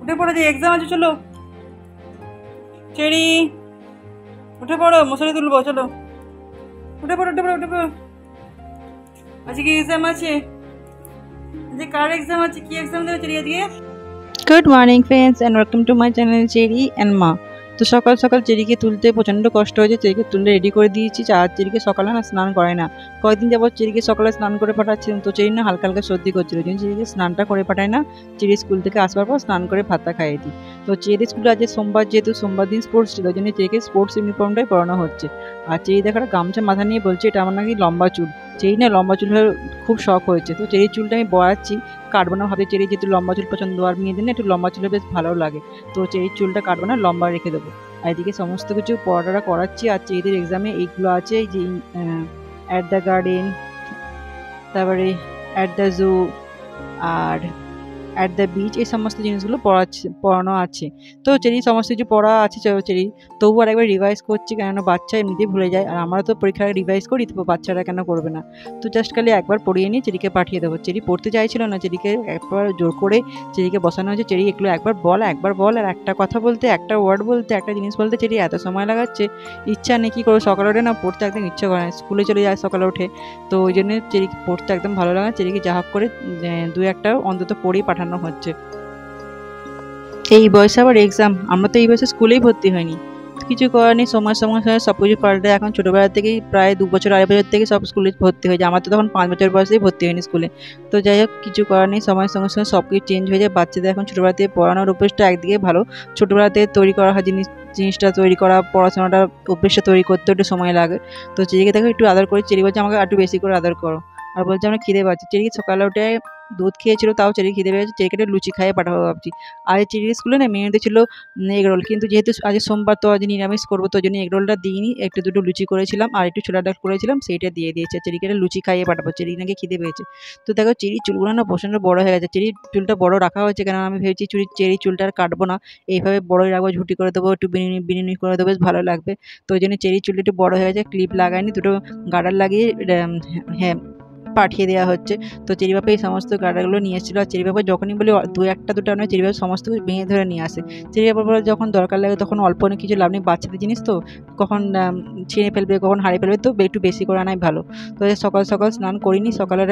উঠে পড়ো, যে এক্সাম আছে, চলো। চেরি, উঠে পড়ো, মশারি তুলবো, চলো। উঠে পড়ো, উঠে পড়ো, উঠে পড়ো। আজকে কি এক্সাম আছে? আজকে কার এক্সাম আছে? কি এক্সাম দেবে চেরি আজকে? Good morning friends and welcome to my channel cherry and মা। তো সকাল সকাল চেরিকে তুলতে প্রচণ্ড কষ্ট হয়েছে। চেরিকে তুলে রেডি করে দিয়েছি। আর চেরিকে সকালে না স্নান করে না, কয়েকদিন যাবত চেরিকে সকালে স্নান করে পাঠাচ্ছিলাম। তো চেরি না হালকা হালকা সর্দি করছিল, যেন চেরিকে স্নানটা করে পাঠায় না। চেরি স্কুল থেকে আসবার পর স্নান করে ভাতটা খাইয়ে দিই। তো চেরি স্কুলে আজকে সোমবার, যেহেতু সোমবার দিন স্পোর্টস ছিল, ওই জন্য চেরিকে স্পোর্টস ইউনিফর্মটাই পরানো হচ্ছে। আর চেরি দেখার গামছা মাথা নিয়ে বলছে এটা আমার নাকি লম্বা চুল। চেরি না লম্বা চুল হয়ে খুব শখ হয়েছে। তো চেরির চুলটা আমি বড়াচ্ছি, কাটবো না, ভাবে চেরি যেহেতু লম্বা চুল পছন্দ, আর মেয়েদের না একটু লম্বা চুলে বেশ ভালো লাগে। তো চেরির চুলটা কাটবো না, লম্বা রেখে দেবো। আর এদিকে সমস্ত কিছু পড়াটা করাচ্ছি। আর চেরিদের এক্সামে এইগুলো আছে, এই যে অ্যাট দ্য গার্ডেন, তারপরে অ্যাট দ্য জু, আর অ্যাট দ্য বিচ, এই সমস্ত জিনিসগুলো পড়ানো আছে। তো চেরি সমস্ত কিছু পড়া আছে চেরি, তবু আর একবার রিভাইজ করছি, কেননা বাচ্চা এমনিতেই ভুলে যায়। আর আমরা তো পরীক্ষায় রিভাইজ করি, তো বাচ্চারা কেন করবে না। তো জাস্ট খালি একবার পড়িয়ে নিয়ে চেরিকে পাঠিয়ে দেবো। চেরি পড়তে চাইছিল না, চেরিকে একবার জোর করে চেরিকে বসানো হয়েছে। চেরি এগুলো একবার বল, আর একটা কথা বলতে, একটা ওয়ার্ড বলতে, একটা জিনিস বলতে চেরি এত সময় লাগাচ্ছে। ইচ্ছা নেই, কী করো, সকালে ওঠে না, পড়তে একদম ইচ্ছা করে না, স্কুলে চলে যায় সকালে উঠে। তো ওই জন্য চেরিকে পড়তে একদম ভালো লাগে। চেরিকে যা হোক করে দু একটা অন্তত পড়েই পাঠানো হচ্ছে। এই বয়সে আবার এক্সাম, আমরা তো এই বয়সে স্কুলেই ভর্তি হয়নি, কিছু করার নেই। সময়ের সঙ্গে সঙ্গে সব কিছু পাল্টায়। এখন ছোটোবেলা থেকেই প্রায় 2 বছর 2.5 বছর থেকে সব স্কুলে ভর্তি হয়ে যায়। আমার তো তখন 5 বছর বয়সেই ভর্তি হয়নি স্কুলে। তো যাই হোক, কিছু করার নেই, সময়ের সঙ্গে সঙ্গে সব কিছু চেঞ্জ হয়ে যায়। বাচ্চাদের এখন ছোটোবেলা থেকে পড়ানোর অভ্যেসটা একদিকে ভালো, ছোটোবেলা থেকে তৈরি করা হয় জিনিসটা তৈরি করা, পড়াশোনাটা অভ্যেসটা তৈরি করতে একটু সময় লাগে। তো চেরিকে দেখো একটু আদর করে, চেরি বলছে আমাকে একটু বেশি করে আদর করো। আর বলছে আমরা খিদে পাচ্ছি। চেরি সকালে উঠে দুধ খেয়েছিল, তাও চেরি খিদে পেয়েছে। চেরিকে একটু লুচি খাইয়ে পাঠাবো ভাবছি। আর চেরির স্কুলে না মেনুতে ছিল এগরোল, কিন্তু যেহেতু আজ সোমবার, তো আজ নিরামিষ করবো, তো ওই জন্য এগরোলটা দিইনি। একটু দুটো লুচি করেছিলাম আর একটু ছোলা ডাল করেছিলাম, সেইটা দিয়ে দিয়েছে। চেরিকে একটা লুচি খাইয়ে পাঠাবো, চেরি নাকি খিদে পেয়েছে। তো দেখো চেরির চুলগুলো না প্রচণ্ড বড় হয়ে গেছে। চেরির চুলটা বড় রাখা হয়েছে, কেন আমি ভেবেছি চেরির চুলটা আর কাটবো না, এইভাবে বড়ই রাখবো, ঝুটি করে দেবো, একটু বিনুনি করে দেবো, বেশ ভালো লাগবে। তো ওই জন্য চেরির চুলটা একটু বড় হয়ে গেছে, ক্লিপ লাগায়নি, দুটো গার্ডার লাগিয়ে হ্যাঁ পাঠিয়ে দেওয়া হচ্ছে। তো চেরি বাবা এই সমস্ত গার্ডারগুলো নিয়ে এসেছিলো। আর চেরি বাবা যখনই বলি দু একটা দুটো নয়, চেরি বাবা সমস্ত কিছু ভেঙে ধরে নিয়ে আসে। চেরি বাবা বলে যখন দরকার লাগে তখন অল্প অনেক কিছু লাভ নেই, বাচ্চাদের জিনিস তো কখন ছিঁড়ে ফেলবে, কখন হারিয়ে ফেলবে, তো একটু বেশি করে আনাই ভালো। তো সকাল সকাল স্নান করিনি, সকালের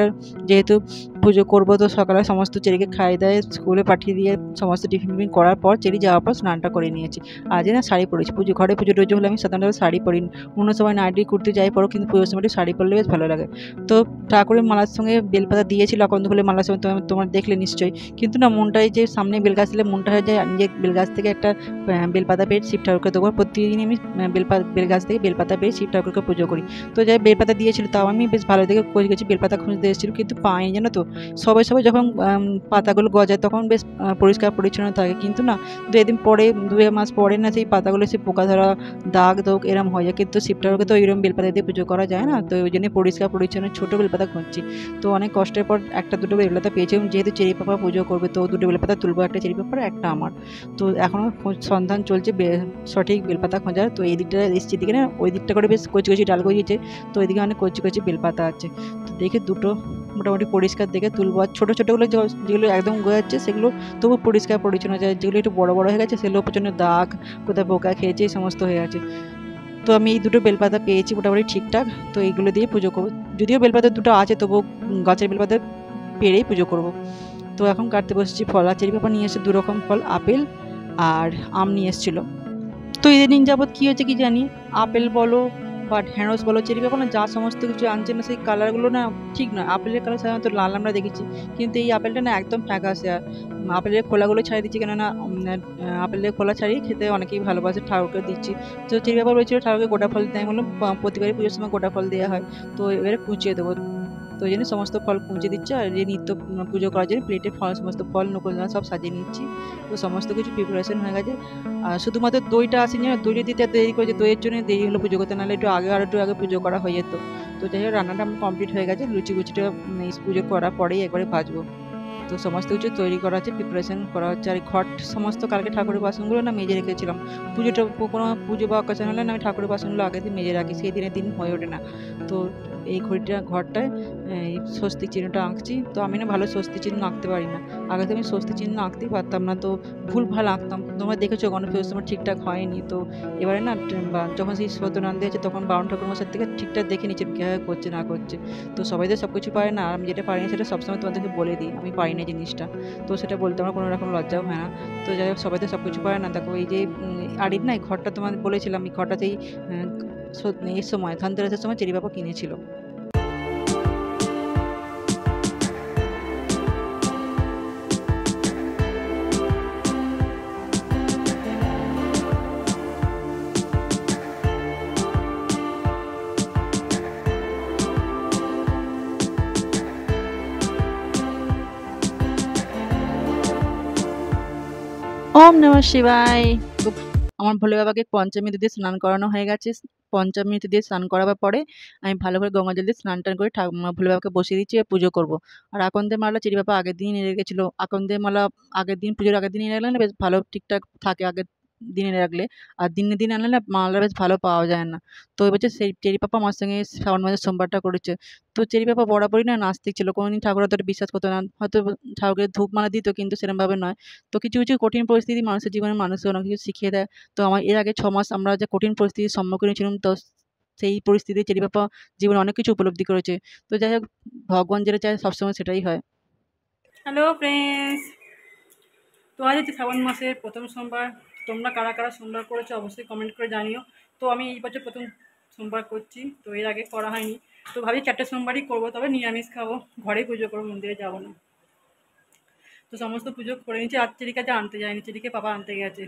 যেহেতু পুজো করবো, তো সকালে সমস্ত চেরিকে খাইয়ে দেয়, স্কুলে পাঠিয়ে দিয়ে সমস্ত টিফিন করার পর চেরি যাওয়ার পর স্নানটা করে নিয়েছি। আজ না শাড়ি পরেছি, ঘরে পুজো টুজো হলে আমি সাধারণত শাড়ি পরি, অন্য সময় নাইটি কুর্তি যাই পরো, কিন্তু পুজোর সময় শাড়ি পরলে বেশ ভালো লাগে। তো ঠাকুরের মালার সঙ্গে বেলপাতা দিয়েছিল, আকন্দ ফুলের মালার সঙ্গে তোমরা দেখলে নিশ্চয়ই। কিন্তু না মনটাই যে সামনে বেলগাছ দিলে মনটা হয়ে যায় যে বেলগাছ থেকে একটা বেলপাতা পেয়ে শিব ঠাকুরকে দেবো। প্রতিদিনই আমি বেলগাছ থেকে বেলপাতা পেয়ে শিব ঠাকুরকে পুজো করি। তো যাই বেলপাতা দিয়েছিল, তাও আমি বেশ ভালো থেকে কচি বেলপাতা খুঁজতে এসেছিলো, কিন্তু পাইনি, জানো তো। সবাই যখন পাতাগুলো গজায় তখন বেশ পরিষ্কার পরিচ্ছন্ন থাকে, কিন্তু না 2 দিন পরে, 2 মাস পরে না সেই পাতাগুলো সে পোকা ধরা, দাগ এরম হয়ে যায়। কিন্তু শিব ঠাকুরকে তো এরকম বেলপাতা দিয়ে পুজো করা যায় না, তো ওই জন্য পরিষ্কার পরিচ্ছন্ন ছোটো বেলপাতা খুঁজছি। তো অনেক কষ্টের পর একটা দুটো বেলপাতা পেয়েছি, এবং যেহেতু চেরি পাপা পুজো করবে, তো দুটো বেলপাতা তুলবো, একটা চেরি পাপার একটা আমার। তো এখনও সন্ধান চলছে সঠিক বেলপাতা খোঁজার। তো এই দিকটা এসছি, দিকে না ওই দিকটা করে বেশ কচি ডাল গজিয়েছে, তো ওইদিকে অনেক কচি বেলপাতা আছে। তো দেখে দুটো মোটামুটি পরিষ্কার দেখে তুলবো। আর ছোটো ছোটোগুলো যেগুলো একদম গজাচ্ছে সেগুলো তবু পরিষ্কার পরিচ্ছন্ন যায়, যেগুলো একটু বড় হয়ে গেছে সেগুলো প্রচণ্ড দাগ, কোথায় পোকা খেয়েছে, এই সমস্ত হয়ে আছে। তো আমি এই দুটো বেলপাতা পেয়েছি মোটামুটি ঠিকঠাক, তো এইগুলো দিয়ে পুজো করবো। যদিও বেলপাতা দুটো আছে, তবু গাছের বেলপাতা পেরেই পুজো করব। তো এখন কাটতে বসেছি ফল। আর চেরি পাপা নিয়ে এসে 2 রকম ফল, আপেল আর আম নিয়ে এসেছিলো। তো এদিন যাবৎ কী হয়েছে কি জানি, আপেল বলো বা ঢ্যাঁড়স বলো, চেরি পাপা না যা সমস্ত কিছু আনছে না, সেই কালারগুলো না ঠিক নয়। আপেলের কালার সাধারণত লাল আমরা দেখেছি, কিন্তু এই আপেলটা না একদম ফ্যাকাশে। আর আপেলের খোলাগুলো ছাড়িয়ে দিচ্ছি, কেননা আপেলের খোলা ছাড়িয়ে খেতে অনেকেই ভালোবাসে, ঠাকুরকে দিচ্ছি। তো চেরি পাপা বলেছিল ঠাকুরকে গোটা ফল দিতে, আমি বললাম প্রতিবারই পুজোর সময় গোটা ফল দেওয়া হয়, তো এবারে কুচিয়ে দেবো। তো ওই জন্য সমস্ত ফল কুঁচে দিচ্ছে। আর যে নিত্য পুজো করার জন্য প্লেটে সমস্ত ফল নকুলদানা সব সাজিয়ে নিচ্ছি। তো সমস্ত কিছু প্রিপারেশন হয়ে গেছে। আর শুধুমাত্র দইটা আসেনি, দইটা দিতে দেরি করেছে, দইয়ের জন্য দেরি হলো পুজো করতে, নাহলে একটু আগে পুজো করা হয়ে যেত। তো যাই হোক, রান্নাটা আমার কমপ্লিট হয়ে গেছে। লুচিটা পুজো করার পরেই একবারে ভাজবো। তো সমস্ত কিছু তৈরি করা আছে, প্রিপারেশন করা হচ্ছে। আর ঘট সমস্ত কালকে ঠাকুরের বাসনগুলো না মেজে রেখেছিলাম। কোনো পুজো বা অকেশন হলে না আমি ঠাকুরের বাসনগুলো আগে দিয়ে মেজে রাখি, সেই দিনের দিন হয়ে ওঠে না। তো এই ঘরটায় এই স্বস্তিক চিহ্নটা আঁকছি। তো আমি না ভালো স্বস্তিক চিহ্ন আঁকতে পারি না। আগে তো আমি স্বস্তিক চিহ্ন আঁকতেই পারতাম না, তো ভুলভাল আঁকতাম। তোমরা দেখেছো গণেশ আমার ঠিকঠাক হয়নি। তো এবারে না যখন সেই সত্যনারায়ণ দিয়েছে তখন বারণ ঠাকুর মশাই থেকে ঠিকঠাক দেখে নিচ্ছি কীভাবে করছে না করছে। তো সবাই তো সব কিছু পারে না, আর আমি যেটা পারি না সেটা সবসময় তোমাদেরকে বলে দিই আমি পারি না জিনিসটা। তো সেটা বলতে আমার কোনো রকম লজ্জাও হয় না। তো যাই হোক, সবাই তো সব কিছু পারে না। দেখো এই যে আড়ির না এই ঘরটা তোমাদের বলেছিলাম, এই ঘরটাতেই এর সময় ধনতেরাসের সময় চেরি বাবা কিনেছিল। ওম নমঃ শিবায়। তো আমার ভোলে বাবাকে পঞ্চমী দিয়ে স্নান করানো হয়ে গেছে। পঞ্চমী দিয়ে স্নান করাবার পরে আমি ভালো করে গঙ্গা জল দিয়ে স্নান টান করে ভোলে বাবাকে বসিয়ে দিচ্ছি আর পুজো করবো। আর আকন্দের মালা চেরি বাবা আগের দিন এনে রেখেছিল। আকন্দের মালা আগের দিন, পুজোর আগের দিন এনে রাখলে না বেশ ভালো ঠিকঠাক থাকে আগের দিনে রাখলে। আর দিনে দিনে আনলে না মালা বেশ ভালো পাওয়া যায় না। তো এবার সেই চেরি পাপা আমার সঙ্গে শ্রাবণ মাসের সোমবারটা করেছে। তো চেরি পাপা বরাবরই না নাস্তিক ছিল, কোনোদিন ঠাকুর অতটা বিশ্বাস করতো না। হয়তো ঠাকুরের ধূপ মালা দিত কিন্তু সেরকমভাবে নয়। তো কিছু কিছু কঠিন পরিস্থিতি মানুষের জীবনে মানুষকে অনেক কিছু শিখিয়ে দেয়। তো আমার এর আগে 6 মাস আমরা যে কঠিন পরিস্থিতির সম্মুখীন ছিলাম, তো সেই পরিস্থিতি চেরি বাবা জীবনে অনেক কিছু উপলব্ধি করেছে। তো যাই হোক, ভগবান যেটা চায় সবসময় সেটাই হয়। হ্যালো ফ্রেন্ডস, তো আজ হচ্ছে শ্রাবণ মাসের প্রথম সোমবার। তোমরা কারা কারা সোমবার করেছো অবশ্যই কমেন্ট করে জানিও। তো আমি এই বছর প্রথম সোমবার করছি, তো এর আগে করা হয়নি। তো ভাবি 4টে সোমবারই করবো, তবে নিরামিষ খাবো, ঘরেই পুজো করবো, মন্দিরে যাবো না। তো সমস্ত পুজো করে নিচ্ছি। আর চেরিকে যা আনতে যায়নি, চেরিকে পাপা আনতে গেছে।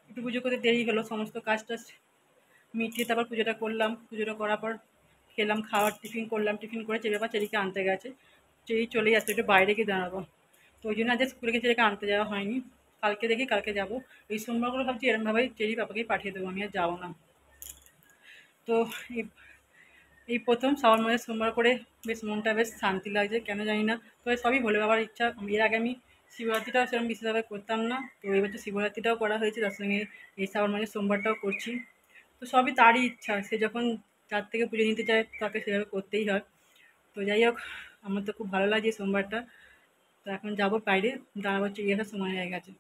একটু পুজো করতে দেরি হলো, সমস্ত কাজটা মিটিয়ে তারপর পুজোটা করলাম। পুজোটা করার পর খেলাম, খাওয়ার টিফিন করলাম। টিফিন করে চেরি বাবা চেরিকে আনতে গেছে। চেরি চলে যাচ্ছে, একটু বাইরে গিয়ে দাঁড়াবো। তো ওই জন্য আজ স্কুলে গিয়ে চেরিকে আনতে যাওয়া হয়নি। কালকে দেখি, কালকে যাবো। এই সোমবারগুলো ভাবছি এরমভাবেই চেরি পাপাকেই পাঠিয়ে দেবো, আমি আর যাবো না। তো এই প্রথম শ্রাবণ মাসের সোমবার করে বেশ মনটা বেশ শান্তি লাগছে, কেন জানি না। তো সবই ভোলে বাবার ইচ্ছা। এর আগে আমি শিবরাত্রিটাও সেরকম বিশেষভাবে করতাম না, তো এবার তো শিবরাত্রিটাও করা হয়েছে, তার সঙ্গে এই শ্রাবণ মাসের সোমবারটাও করছি। তো সবই তারই ইচ্ছা, সে যখন তার থেকে পুজো নিতে চায় তাকে সেভাবে করতেই হয়। তো যাই হোক, আমার তো খুব ভালো লাগছে সোমবারটা। তো এখন যাবো বাইরে, দাঁড়াবো, চেয়ে আসার সময় হয়ে গেছে।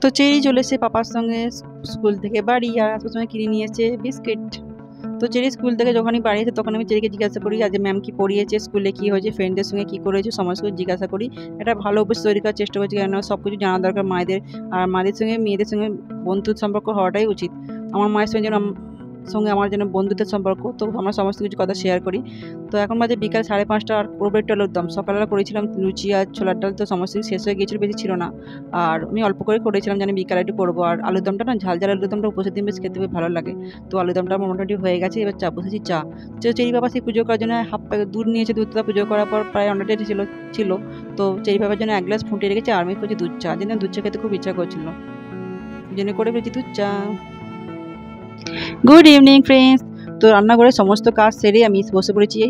তো চেরি চলে এসে পাপার সঙ্গে স্কুল থেকে বাড়ি, আর আসার সময় কিনে নিয়ে এসেছে বিস্কিট। তো চেরি স্কুল থেকে যখনই বাড়ি আসে তখন আমি চেরিকে জিজ্ঞাসা করি আজ ম্যাম কি পড়িয়েছে, স্কুলে কী হয়েছে, ফ্রেন্ডদের সঙ্গে কী করেছে, সমস্ত কিছু জিজ্ঞাসা করি। একটা ভালো অভ্যাস তৈরি করার চেষ্টা করছি, কেন সব কিছু জানা দরকার মায়েদের। আর মায়েদের সঙ্গে মেয়েদের সঙ্গে বন্ধুর সম্পর্ক হওয়াটাই উচিত। আমার মায়ের সঙ্গে যেন আমার যেন বন্ধুত্বের সম্পর্ক, তো আমরা সমস্ত কিছু কথা শেয়ার করি। তো এখন বাজে বিকাল 5:30, আর করবো একটু আলুর দম। সকালবেলা করেছিলাম লুচি আর ছোলার ডাল, তো সমস্ত কিছু শেষ হয়ে গিয়েছিলো, বেশি ছিল না। আর আমি অল্প করে করেছিলাম, জানি বিকালে একটু করবো। আর আলুর দমটা না, ঝাল ঝাল আলুর দমটা উপোসের দিন বেশ খেতে বেশ ভালো লাগে। তো আলুর দমটা মোটামুটি হয়ে গেছে, এবার বসেছি চা। তো চেরি বাবা সেই পুজো করার জন্য হাফ প্যাকেট দুধ নিয়েছে। দুধটা পুজো করার পর প্রায় অনেকটা ছিল। তো চেরি বাবার জন্য 1 গ্লাস ফুটিয়ে রেখেছে, আর আমি করছি দুধ চা। যেন দুধ চা খেতে খুব ইচ্ছা করছিল, জন্য করে ফেলেছি দুধ চা। Good evening friends. তো রান্নাঘরে সমস্ত কাজ সেরে আমি বসে পড়েছি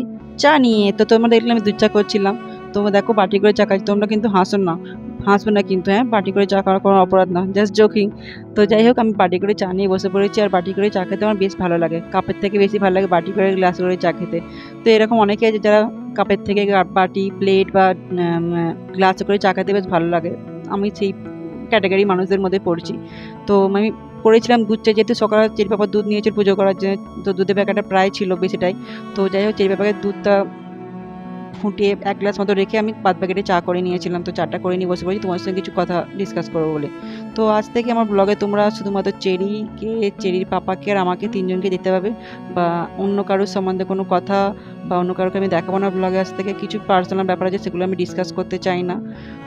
চা নিয়ে। তো তোমরা দেখলে আমি দুধ চা করছিলাম। তোমরা দেখো বাটি করে চা খাচ্ছি, তোমরা কিন্তু হাসবে না কিন্তু, হ্যাঁ, বাটি করে চা খাওয়ার কোনো অপরাধ না, জাস্ট জোকিং। তো যাই হোক, আমি বাটি করে চা নিয়ে বসে পড়েছি। আর বাটি করে চা খেতে আমার বেশ ভালো লাগে, কাপের থেকে বেশি ভালো লাগে বাটি করে গ্লাস করে চা খেতে। তো এরকম অনেকে আছে যারা কাপের থেকে বাটি, প্লেট বা গ্লাসে করে চা খেতে বেশ ভালো লাগে। আমি সেই ক্যাটাগরি মানুষদের মধ্যে পড়ছি। তো আমি করেছিলাম দুধ চা, যেহেতু সকালে চেরি পাপা দুধ নিয়েছিল পুজো করার জন্য, তো দুধের প্যাকেটটা প্রায় ছিল বেশিটাই। তো যাই হোক, চেরি পাপাকে দুধটা ফুটিয়ে 1 গ্লাস মতো রেখে আমি বাদ প্যাকেটে চা করে নিয়েছিলাম। তো চাটা করে নিয়ে বসে পড়েছি তোমার সঙ্গে কিছু কথা ডিসকাস করবো বলে। তো আজ থেকে আমার ব্লগে তোমরা শুধুমাত্র চেরিকে, চেরির পাপাকে আর আমাকে 3 জনকে দেখতে পাবে, বা অন্য কারোর সম্বন্ধে কোনো কথা বা অন্য কারোকে আমি দেখাবো না ব্লগে। আজ থেকে কিছু পার্সোনাল ব্যাপার আছে, সেগুলো আমি ডিসকাস করতে চাই না।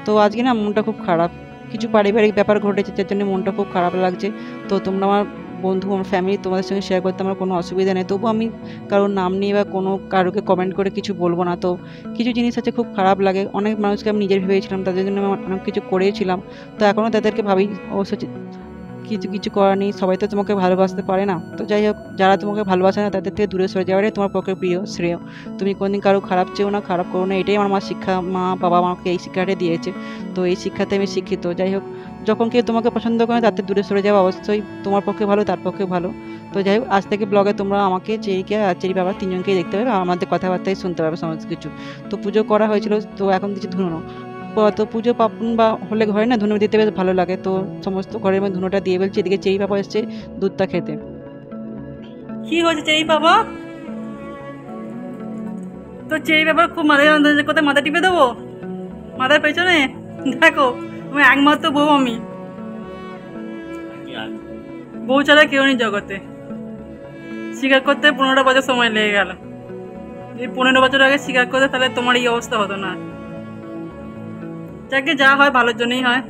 তো আজকে না মনটা খুব খারাপ, কিছু পারিবারিক ব্যাপার ঘটেছে, যার জন্য মনটা খুব খারাপ লাগছে। তো তোমরা আমার বন্ধু, আমার ফ্যামিলি, তোমাদের সঙ্গে শেয়ার করতে আমার কোনো অসুবিধা নেই। তবুও আমি কারোর নাম নিয়ে বা কোনো কারোকে কমেন্ট করে কিছু বলবো না। তো কিছু জিনিস আছে খুব খারাপ লাগে, অনেক মানুষকে আমি নিজের ভেবেছিলাম, তাদের জন্য আমি অনেক কিছু করেছিলাম। তো এখনও তাদেরকে ভাবি, অবশ্য কিছু করার নেই, সবাই তো তোমাকে ভালোবাসতে পারে না। তো যাই হোক, যারা তোমাকে ভালোবাসে না তাদের থেকে দূরে সরে যাওয়াটাই তোমার পক্ষে প্রিয় শ্রেয়। তুমি কোনোদিন কারো খারাপ চেও না, খারাপ করো না, এটাই আমার শিক্ষা। মা বাবা আমাকে এই শিক্ষাটা দিয়েছে, তো এই শিক্ষাতে আমি শিক্ষিত। যাই হোক, যখন কেউ তোমাকে পছন্দ করে তাদের দূরে সরে যাওয়া অবশ্যই তোমার পক্ষে ভালো, তার পক্ষে ভালো। তো যাই হোক, আজ থেকে ব্লগে তোমরা আমাকে, চেরিকে আর চেরি বাবা তিনজনকেই দেখতে পাবে, আর আমাদের কথাবার্তাই শুনতে পাবে সমস্ত কিছু। তো পুজো করা হয়েছিল, তো এখন দিচ্ছি ধুনো। তো পুজো পার্বণ বা হলে ঘরে না ধুনো দিতে বেশ ভালো লাগে, তো সমস্ত ঘরের মধ্যে ধুনোটা দিয়ে বলছি। এদিকে চেরি বাবা এসছে দুধটা খেতে। কি হয়েছে চেরি বাবা? তো চেরি বাবার খুব মাথায় যন্ত্রণা, কোথায় মাথা টিপে দেবো? মাথার পেছনে দেখো, আমি একমাত্র বউ, আমি বউ ছাড়া কেউ নেই জগতে। স্বীকার করতে 15টা বছর সময় লেগে গেল। যদি 15 বছর আগে স্বীকার করতে, তাহলে তোমার এই অবস্থা হতো না। যাকে যা হয় ভালোর জন্যই হয়।